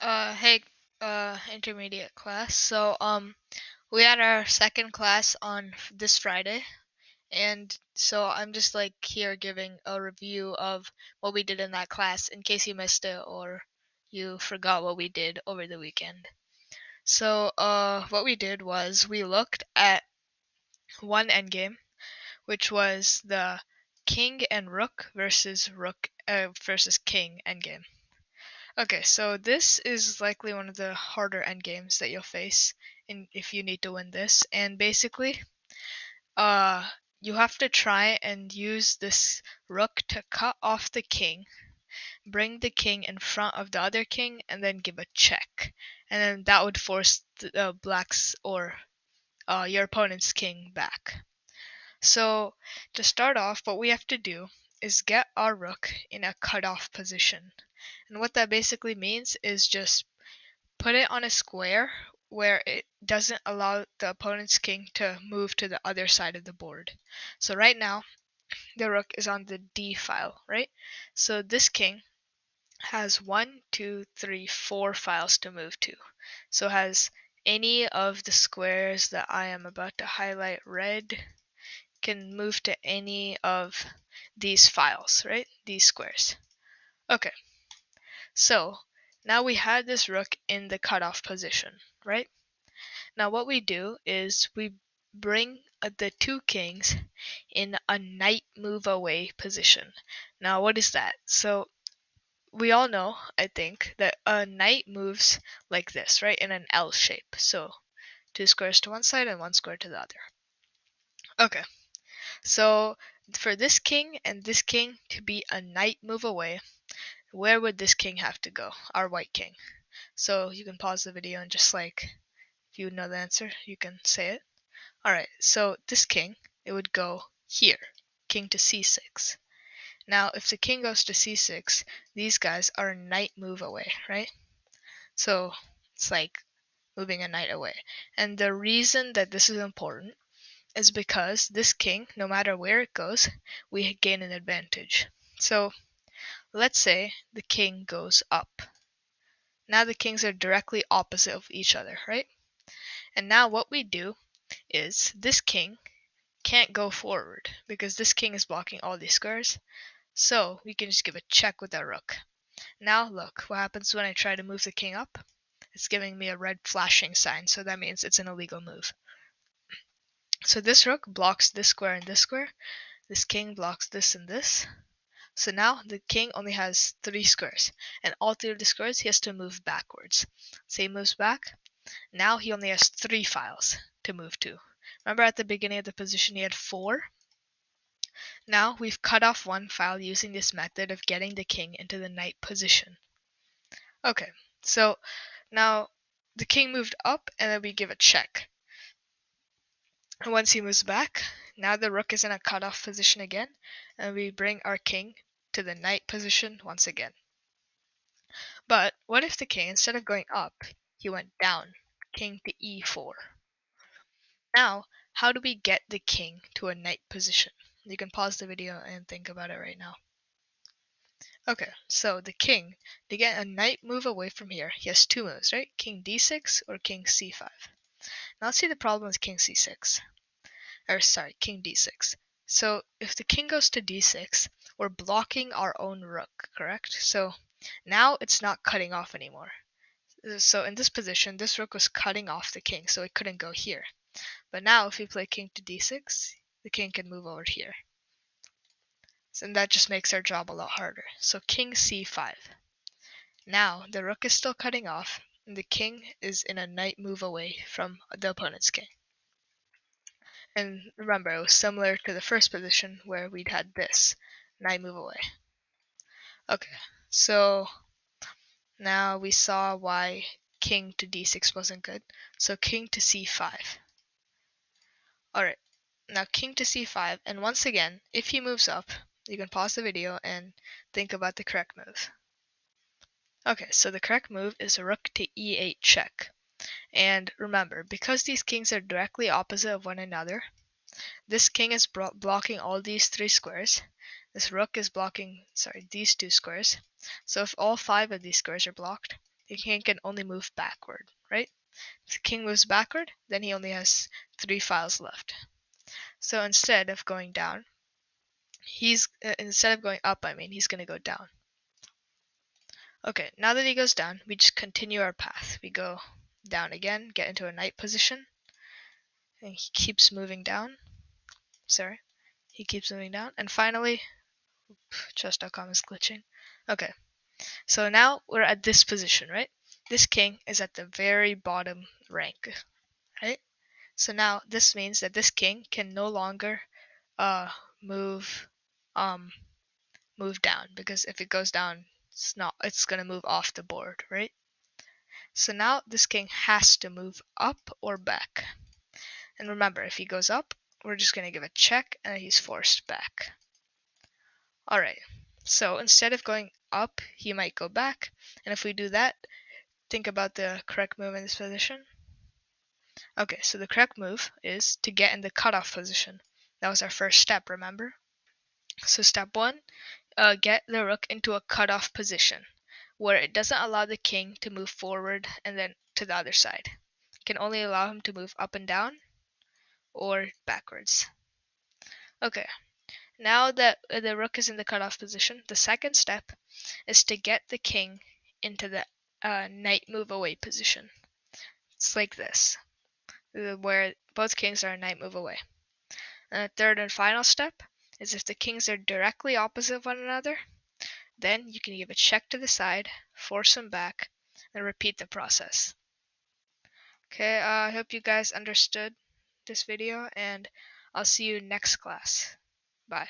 Hey, intermediate class. We had our second class on this Friday, and so I'm just like here giving a review of what we did in that class in case you missed it or you forgot what we did over the weekend. What we did was we looked at one endgame, which was the king and rook versus king endgame. Okay, so this is likely one of the harder endgames that you'll face if you need to win this. And basically, uh, you have to try and use this rook to cut off the king, bring the king in front of the other king, and then give a check. And then that would force the black's or your opponent's king back. So to start off, what we have to do is get our rook in a cutoff position. And what that basically means is just put it on a square where it doesn't allow the opponent's king to move to the other side of the board. So right now, the rook is on the D file, right? So this king has 4 files to move to. So has any of the squares that I am about to highlight red can move to any of these files, right? These squares. Okay, so now we have this rook in the cutoff position, right? Now what we do is we bring the two kings in a knight move away position. Now what is that? So we all know, I think, that a knight moves like this, right? In an L shape. So 2 squares to one side and 1 square to the other. Okay, so for this king and this king to be a knight move away, where would this king have to go? Our white king. So you can pause the video and just like, if you know the answer, you can say it. Alright, so this king, it would go here, king to c6. Now, if the king goes to c6, these guys are a knight move away, right? So it's like moving a knight away. And the reason that this is important is because this king, no matter where it goes, we gain an advantage. So let's say the king goes up. Now the kings are directly opposite of each other, right? And now what we do is this king can't go forward because this king is blocking all these squares. So we can just give a check with our rook. Now look, what happens when I try to move the king up? It's giving me a red flashing sign, so that means it's an illegal move. So this rook blocks this square and this square. This king blocks this and this. So now the king only has 3 squares, and all 3 of the squares he has to move backwards. So he moves back. Now he only has 3 files to move to. Remember at the beginning of the position he had 4? Now we've cut off 1 file using this method of getting the king into the knight position. Okay, so now the king moved up and then we give a check. And once he moves back, now the rook is in a cutoff position again, and we bring our king to the knight position once again. But what if the king, instead of going up, he went down, king to e4? Now, how do we get the king to a knight position? You can pause the video and think about it right now. Okay, so the king, to get a knight move away from here, he has 2 moves, right? King d6 or king c5. Now let's see the problem with king c6. King d6. So if the king goes to d6, we're blocking our own rook, correct? So now it's not cutting off anymore. So in this position, this rook was cutting off the king, so it couldn't go here. But now if we play king to d6, the king can move over here. And that just makes our job a lot harder. So king c5. Now the rook is still cutting off, and the king is in a knight move away from the opponent's king. And remember, it was similar to the first position where we'd had this knight move away. Okay, so now we saw why king to d6 wasn't good. So king to c5. Alright, now king to c5, and once again, if he moves up, you can pause the video and think about the correct move. Okay, so the correct move is rook to e8 check. And remember, because these kings are directly opposite of one another, this king is blocking all these 3 squares. This rook is blocking, these 2 squares. So if all 5 of these squares are blocked, the king can only move backward, right? If the king moves backward, then he only has 3 files left. So instead of going down, instead of going up, he's going to go down. Okay, now that he goes down, we just continue our path. We go down again, get into a knight position, and he keeps moving down. He keeps moving down, and finally, chess.com is glitching. Okay, so now we're at this position, right? This king is at the very bottom rank, right? So now this means that this king can no longer move move down, because if it goes down, it's gonna move off the board, right? So now this king has to move up or back. And remember, if he goes up, we're just gonna give a check and he's forced back. Alright, so instead of going up, he might go back. And if we do that, think about the correct move in this position. Okay, so the correct move is to get in the cutoff position. That was our first step, remember? So step 1, get the rook into a cutoff position, where it doesn't allow the king to move forward and then to the other side. It can only allow him to move up and down or backwards. Okay, now that the rook is in the cutoff position, the second step is to get the king into the knight move away position. It's like this, where both kings are a knight move away. And the third and final step is if the kings are directly opposite of one another, then you can give a check to the side, force them back, and repeat the process. Okay, I hope you guys understood this video, and I'll see you next class. Bye.